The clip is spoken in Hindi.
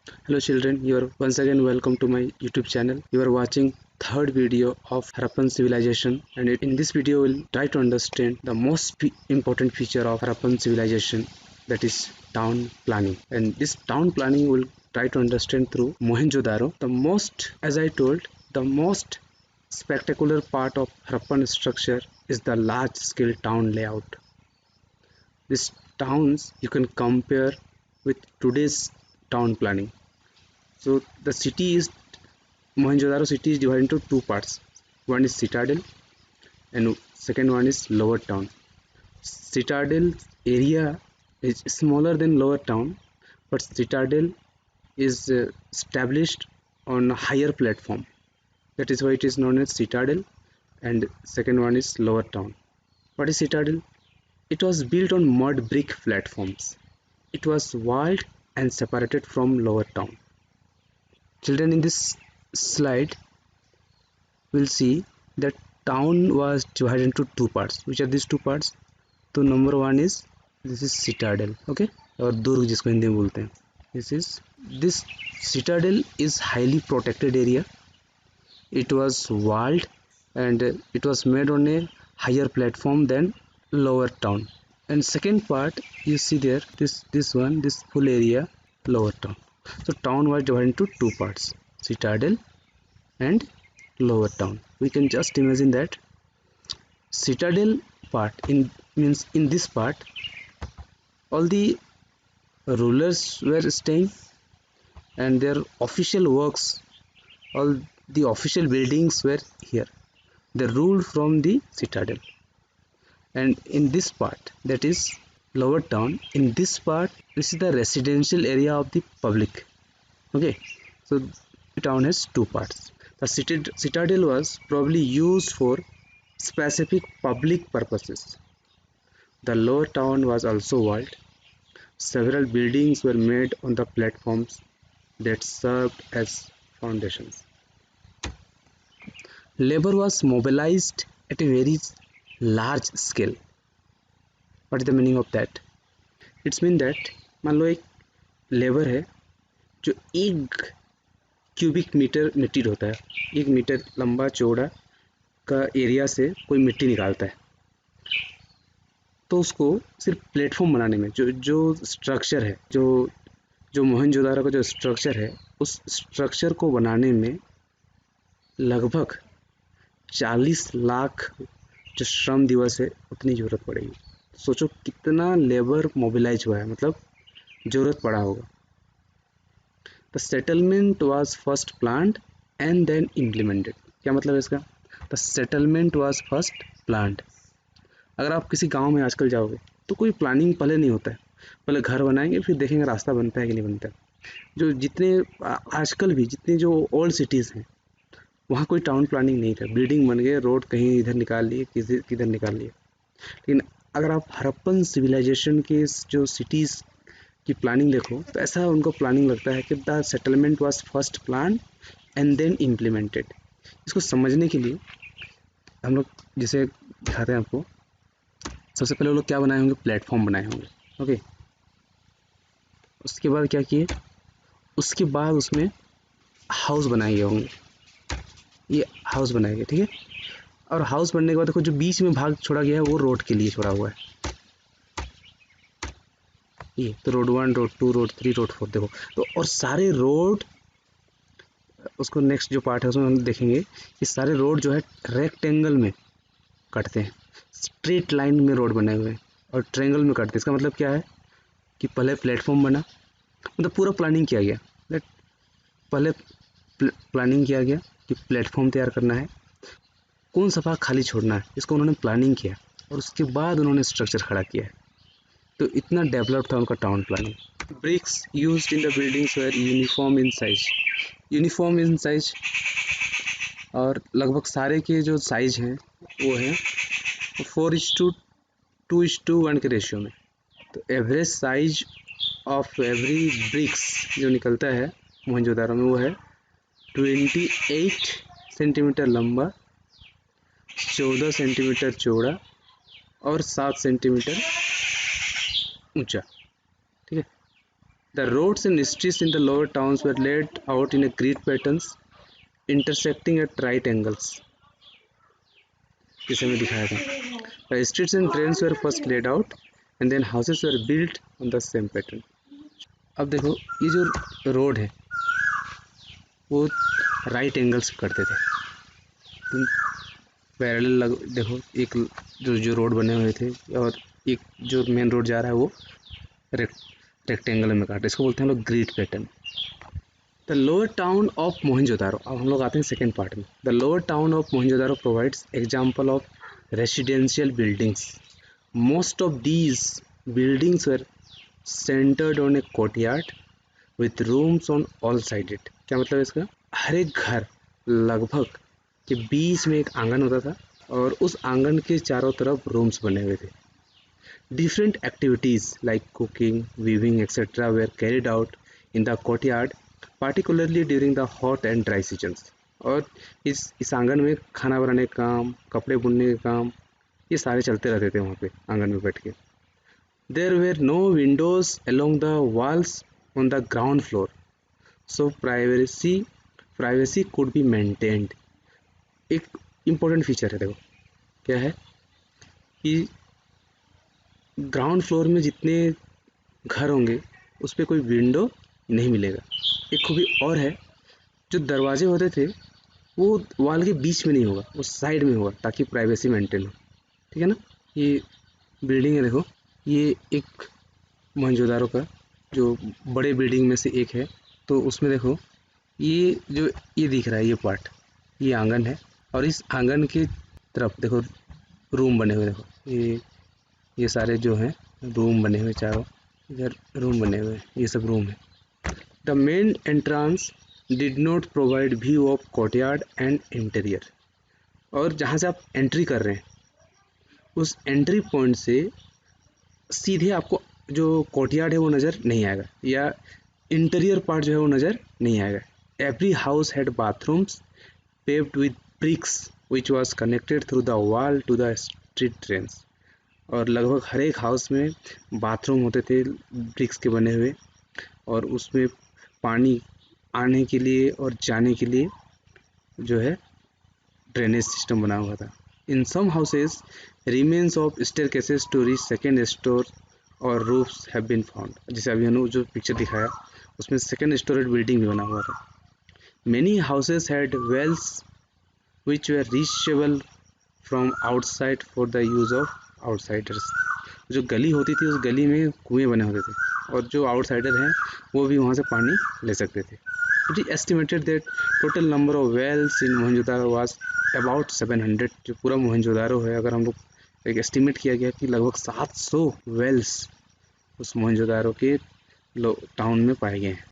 Hello children, you are once again welcome to my YouTube channel. You are watching third video of Harappan civilization, and in this video we'll try to understand the most important feature of Harappan civilization, that is town planning. And this town planning will try to understand through Mohenjo-daro. As I told, the most spectacular part of Harappan structure is the large scale town layout. These towns you can compare with today's town planning. So the city is Mohenjo-daro city is divided into two parts. One is Citadel and second one is Lower Town. Citadel area is smaller than Lower Town, but Citadel is established on a higher platform. That is why it is known as Citadel, and second one is Lower Town. What is Citadel? It was built on mud brick platforms. It was walled and separated from Lower Town. Children, in this slide we'll see that town was divided into two parts. Which are these two parts? तो number one is this is citadel, okay, और दुर्ग जिसको हिंदी में बोलते हैं. This citadel is highly protected area. It was walled and it was made on a higher platform than Lower Town. And second part you see there, this full area, Lower Town. So town was divided into two parts, Citadel and Lower Town. We can just imagine that Citadel part means in this part all the rulers were staying and their official works, all the official buildings were here. They ruled from the Citadel. And in this part, that is Lower Town, in this part this is the residential area of the public. Okay, so the town has two parts. The citadel was probably used for specific public purposes. The Lower Town was also walled. Several buildings were made on the platforms that served as foundations. Labor was mobilized at a very large scale. What is the meaning of that? It's mean that मान लो एक लेबर है जो 1 क्यूबिक मीटर मिट्टी ढोता है, 1 मीटर लंबा चौड़ा का एरिया से कोई मिट्टी निकालता है, तो उसको सिर्फ प्लेटफॉर्म बनाने में जो स्ट्रक्चर है, जो मोहनजोदारो का जो स्ट्रक्चर है, उस स्ट्रक्चर को बनाने में लगभग 40 लाख जो श्रम दिवस है उतनी ज़रूरत पड़ेगी. सोचो कितना लेबर मोबिलाइज हुआ है, मतलब ज़रूरत पड़ा होगा. The settlement was first planned and then implemented. क्या मतलब है इसका? The settlement was first planned. अगर आप किसी गांव में आजकल जाओगे तो कोई प्लानिंग पहले नहीं होता है. पहले घर बनाएंगे, फिर देखेंगे रास्ता बनता है कि नहीं बनता है. जो जितने आजकल भी जितने जो ओल्ड सिटीज़ हैं वहाँ कोई टाउन प्लानिंग नहीं था. बिल्डिंग बन गए, रोड कहीं इधर निकाल लिए, किधर निकाल लिए. लेकिन अगर आप हड़प्पन सिविलाइजेशन के जो सिटीज़ की प्लानिंग देखो तो ऐसा उनको प्लानिंग लगता है कि the settlement was first plan and then implemented. इसको समझने के लिए हम लोग जैसे दिखाते हैं आपको. सबसे पहले वो लोग क्या बनाए होंगे? प्लेटफॉर्म बनाए होंगे. ओके, उसके बाद क्या किए? उसके बाद उसमें हाउस बनाए गए होंगे. ये हाउस बनाए गए, ठीक है. और हाउस बनने के बाद देखो जो बीच में भाग छोड़ा गया है वो रोड के लिए छोड़ा हुआ है. ये तो रोड 1, रोड 2, रोड 3, रोड 4 देखो. तो और सारे रोड, उसको नेक्स्ट जो पार्ट है उसमें हम देखेंगे कि सारे रोड जो है रेक्टेंगल में कटते हैं. स्ट्रेट लाइन में रोड बनाए हुए हैं और ट्रायंगल में कटते हैं. इसका मतलब क्या है कि पहले प्लेटफॉर्म बना, मतलब पूरा प्लानिंग किया गया. पहले प्लानिंग किया गया कि प्लेटफॉर्म तैयार करना है, कौन सा भाग खाली छोड़ना है, इसको उन्होंने प्लानिंग किया और उसके बाद उन्होंने स्ट्रक्चर खड़ा किया है. तो इतना डेवलप था उनका town planning. Bricks used in the buildings were uniform in size और लगभग सारे के जो साइज हैं वो हैं 4:2:1 के रेशियो में. तो average size of every bricks जो निकलता है मोहनजोदारो में वो है 28 सेंटीमीटर लंबा, 14 सेंटीमीटर चौड़ा और 7 सेंटीमीटर ऊंचा. ठीक है, The roads and streets in the lower towns were laid out in a grid patterns intersecting at right angles. जिसे मैं दिखाया था. The streets and trains were first laid out and then houses were built on the same pattern. अब देखो ये जो रोड है वो राइट एंगल्स करते थे. तुम पैरेलल देखो एक जो रोड बने हुए थे और एक जो मेन रोड जा रहा है वो रेक्टेंगल में काटा. इसको बोलते हैं हम लोग grid pattern. The lower town of Mohenjodaro. अब हम लोग आते हैं सेकेंड पार्ट में. The lower town of Mohenjodaro provides example of residential buildings. Most of these buildings were centred on A courtyard with rooms on all sided. क्या मतलब इसका? हर एक घर लगभग के बीच में एक आंगन होता था और उस आंगन के चारों तरफ रूम्स बने हुए थे. Different activities like cooking, weaving etcetera were carried out in the courtyard particularly during the hot and dry seasons. और इस आंगन में खाना बनाने का काम, कपड़े बुनने का काम, ये सारे चलते रहते थे वहाँ पे आंगन में बैठ के. There were no windows along the walls on the ground floor so privacy could be maintained. एक इम्पोर्टेंट फीचर है, देखो क्या है कि ग्राउंड फ्लोर में जितने घर होंगे उस पर कोई विंडो नहीं मिलेगा. एक खूबी और है, जो दरवाजे होते थे वो वॉल के बीच में नहीं होगा, वो साइड में होगा ताकि प्राइवेसी मेंटेन हो. ठीक है ना. ये बिल्डिंग है, देखो ये एक मोहनजोदारो का जो बड़े बिल्डिंग में से एक है. तो उसमें देखो ये जो ये दिख रहा है, ये पार्ट, ये आंगन है और इस आंगन की तरफ देखो रूम बने हुए. देखो ये सारे जो हैं रूम बने हुए, चारों इधर रूम बने हुए, ये सब रूम है. The main entrance did not provide view of courtyard and interior. और जहाँ से आप एंट्री कर रहे हैं उस एंट्री पॉइंट से सीधे आपको जो कोर्टयार्ड है वो नज़र नहीं आएगा या इंटीरियर पार्ट जो है वो नज़र नहीं आएगा. Every house had bathrooms paved with bricks which was connected through the wall to the street drains. और लगभग हर एक हाउस में बाथरूम होते थे ब्रिक्स के बने हुए और उसमें पानी आने के लिए और जाने के लिए जो है ड्रेनेज सिस्टम बना हुआ था. In some houses remains of staircases to reach second store और रूफ्स हैव बीन फाउंड. जैसे अभी हमने जो पिक्चर दिखाया उसमें सेकेंड स्टोरेज बिल्डिंग भी बना हुआ था. Many houses had wells which were reachable from outside for the use of outsiders. जो गली होती थी उस गली में कुएं बने होते थे और जो आउटसाइडर हैं वो भी वहाँ से पानी ले सकते थे. It is estimated that total number of wells in Mohenjodaro was about 700. जो पूरा मोहनजोदारो है, अगर हम लोग एक एस्टिमेट किया गया कि लगभग 700 वेल्स उस मोहनजोदारो के टाउन में पाए गए हैं.